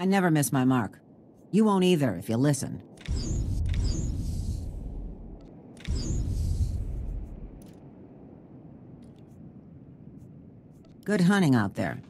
I never miss my mark. You won't either if you listen. Good hunting out there.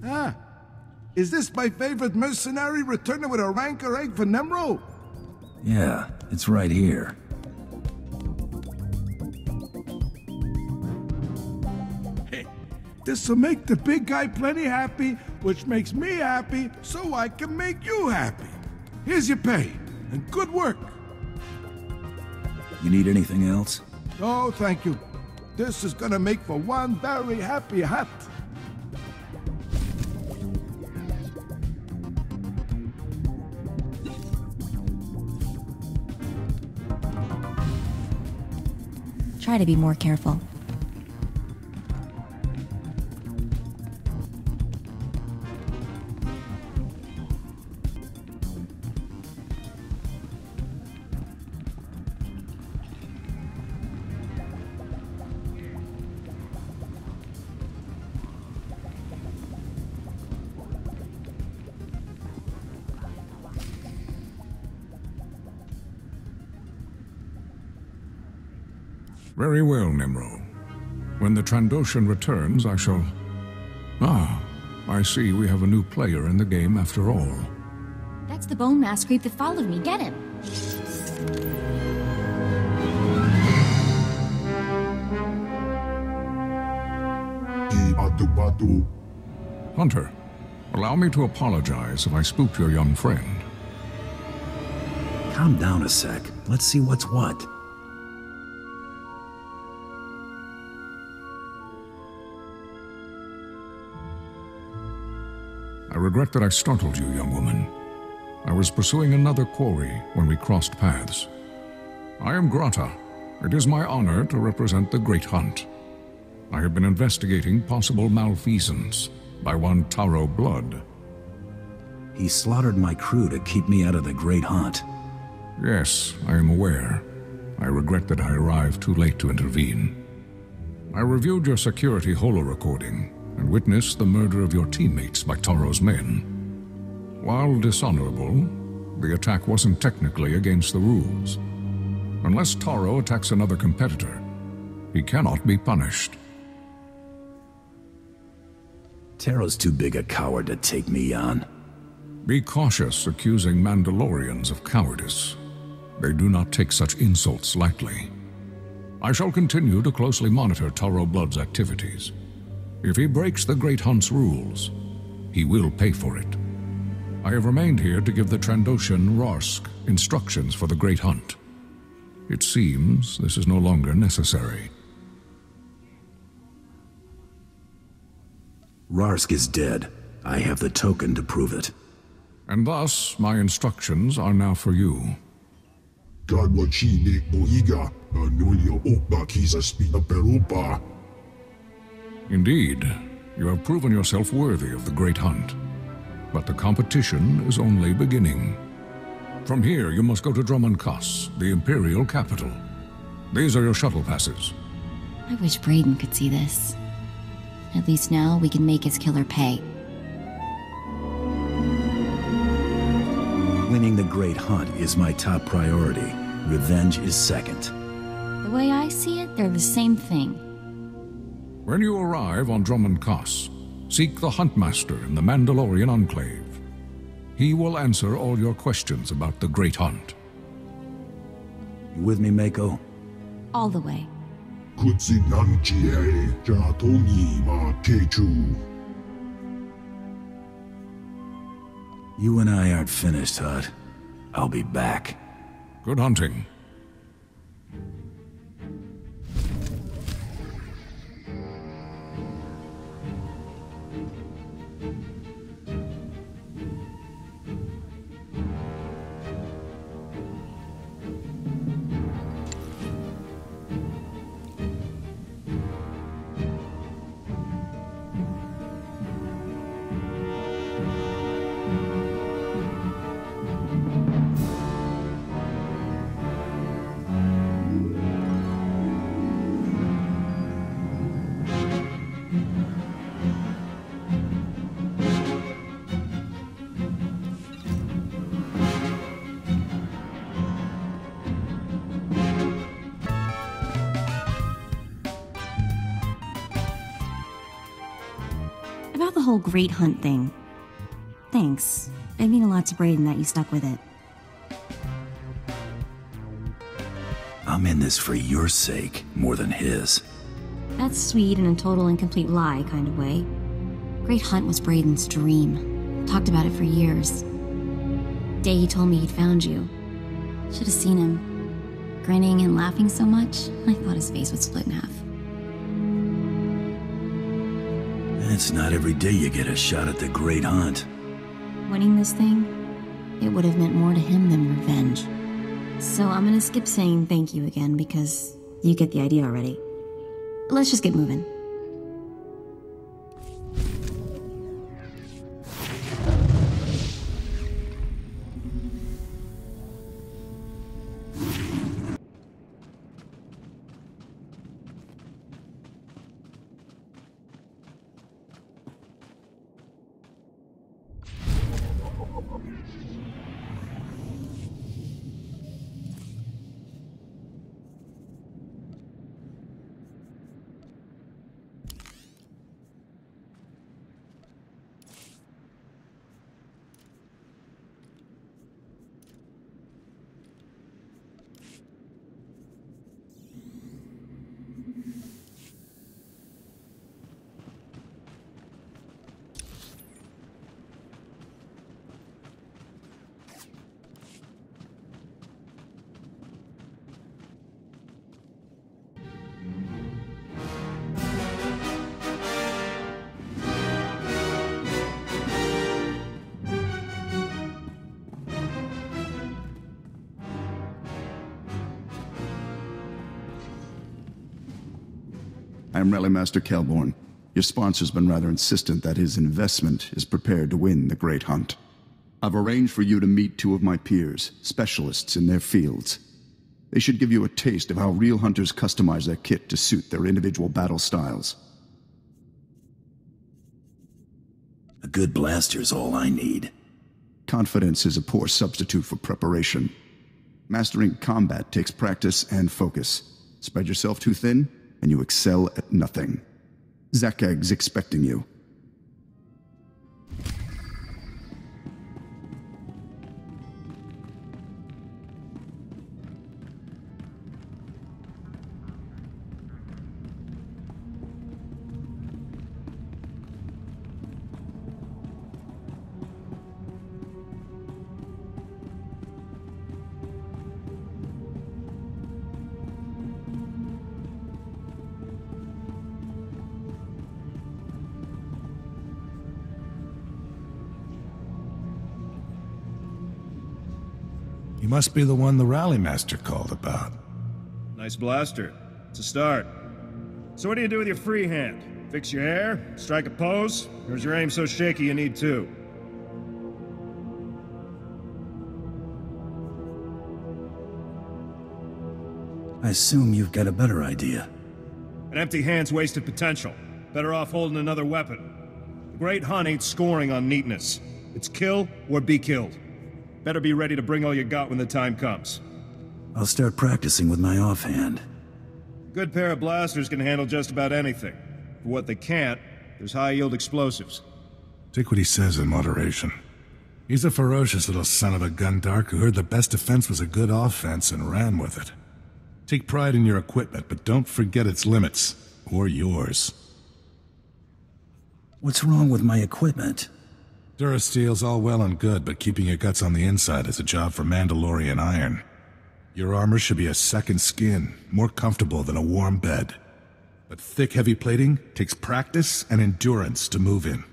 Ah, is this my favorite mercenary returning with a rancor egg for Nemro? Yeah, it's right here. Hey, this'll make the big guy plenty happy, which makes me happy, so I can make you happy. Here's your pay, and good work. You need anything else? Oh, thank you. This is gonna make for one very happy hut. Try to be more careful. Very well, Nimro. When the Trandoshan returns, I shall... Ah, I see we have a new player in the game after all. That's the bone mass creep that followed me. Get him! Hunter, allow me to apologize if I spooked your young friend. Calm down a sec. Let's see what's what. I regret that I startled you, young woman. I was pursuing another quarry when we crossed paths. I am Grata. It is my honor to represent the Great Hunt. I have been investigating possible malfeasance by one Taro Blood. He slaughtered my crew to keep me out of the Great Hunt. Yes, I am aware. I regret that I arrived too late to intervene. I reviewed your security holo recording and witnessed the murder of your teammates by Taro's men. While dishonorable, the attack wasn't technically against the rules. Unless Taro attacks another competitor, he cannot be punished. Taro's too big a coward to take me on. Be cautious accusing Mandalorians of cowardice. They do not take such insults lightly. I shall continue to closely monitor Taro Blood's activities. If he breaks the Great Hunt's rules, he will pay for it. I have remained here to give the Trandoshan Rarsk instructions for the Great Hunt. It seems this is no longer necessary. Rarsk is dead. I have the token to prove it. And thus, my instructions are now for you. Indeed, you have proven yourself worthy of the Great Hunt. But the competition is only beginning. From here, you must go to Drummond Kaas, the Imperial capital. These are your shuttle passes. I wish Braden could see this. At least now we can make his killer pay. Winning the Great Hunt is my top priority. Revenge is second. The way I see it, they're the same thing. When you arrive on Drummond Kaas, seek the Huntmaster in the Mandalorian Enclave. He will answer all your questions about the Great Hunt. You with me, Mako? All the way. You and I aren't finished, Hut. I'll be back. Good hunting. About the whole Great Hunt thing. Thanks. It'd mean a lot to Brayden that you stuck with it. I'm in this for your sake, more than his. That's sweet in a total and complete lie kind of way. Great Hunt was Brayden's dream. Talked about it for years. Day he told me he'd found you. Should have seen him. Grinning and laughing so much, I thought his face would split in half. It's not every day you get a shot at the Great Hunt. Winning this thing, it would have meant more to him than revenge. So I'm gonna skip saying thank you again because you get the idea already. Let's just get moving. I'm Rally Master Kelborn. Your sponsor's been rather insistent that his investment is prepared to win the Great Hunt. I've arranged for you to meet two of my peers, specialists in their fields. They should give you a taste of how real hunters customize their kit to suit their individual battle styles. A good blaster's all I need. Confidence is a poor substitute for preparation. Mastering combat takes practice and focus. Spread yourself too thin, and you excel at nothing. Zakag's expecting you. You must be the one the rally master called about. Nice blaster. It's a start. So what do you do with your free hand? Fix your hair? Strike a pose? Or is your aim so shaky you need two? I assume you've got a better idea. An empty hand's wasted potential. Better off holding another weapon. The Great Hunt ain't scoring on neatness. It's kill or be killed. Better be ready to bring all you got when the time comes. I'll start practicing with my offhand. A good pair of blasters can handle just about anything. For what they can't, there's high-yield explosives. Take what he says in moderation. He's a ferocious little son of a gundark who heard the best defense was a good offense and ran with it. Take pride in your equipment, but don't forget its limits. Or yours. What's wrong with my equipment? Durasteel's all well and good, but keeping your guts on the inside is a job for Mandalorian iron. Your armor should be a second skin, more comfortable than a warm bed. But thick, heavy plating takes practice and endurance to move in.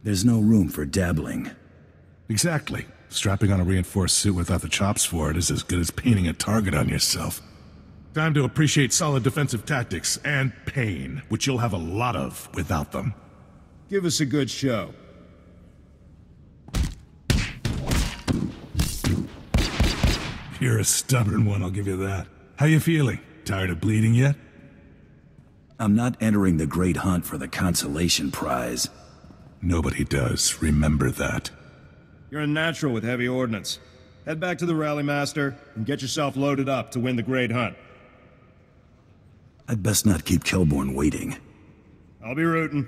There's no room for dabbling. Exactly. Strapping on a reinforced suit without the chops for it is as good as painting a target on yourself. Time to appreciate solid defensive tactics and pain, which you'll have a lot of without them. Give us a good show. You're a stubborn one, I'll give you that. How you feeling? Tired of bleeding yet? I'm not entering the Great Hunt for the consolation prize. Nobody does, remember that. You're a natural with heavy ordnance. Head back to the Rally Master and get yourself loaded up to win the Great Hunt. I'd best not keep Kelborn waiting. I'll be rooting.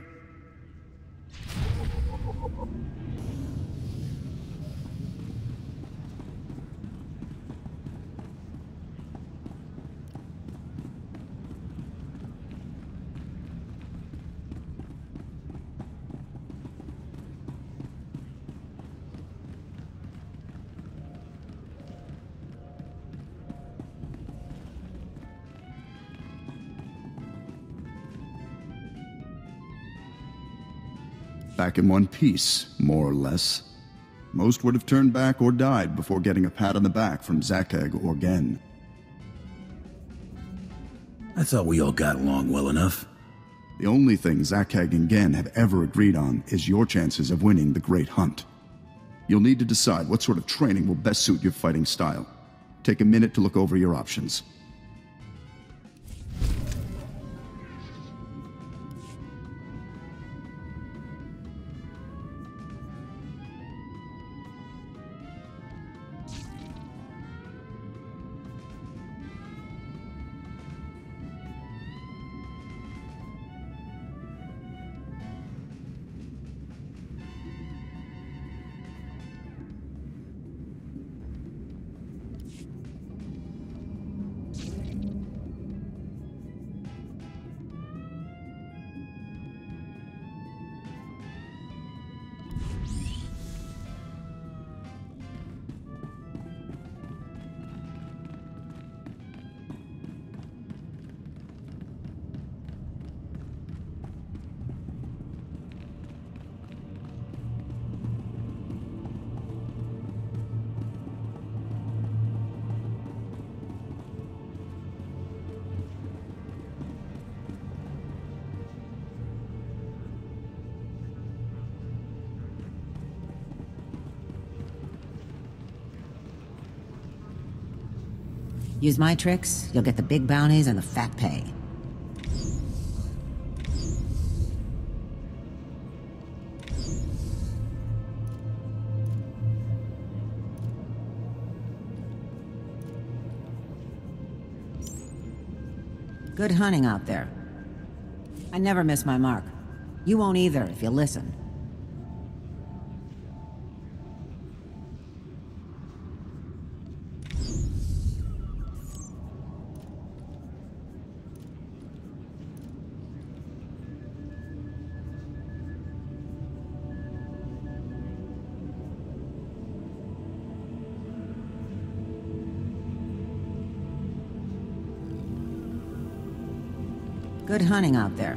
Back in one piece, more or less. Most would have turned back or died before getting a pat on the back from Zakeg or Gen. I thought we all got along well enough. The only thing Zakeg and Gen have ever agreed on is your chances of winning the Great Hunt. You'll need to decide what sort of training will best suit your fighting style. Take a minute to look over your options. Use my tricks, you'll get the big bounties and the fat pay. Good hunting out there. I never miss my mark. You won't either if you listen. Good hunting out there.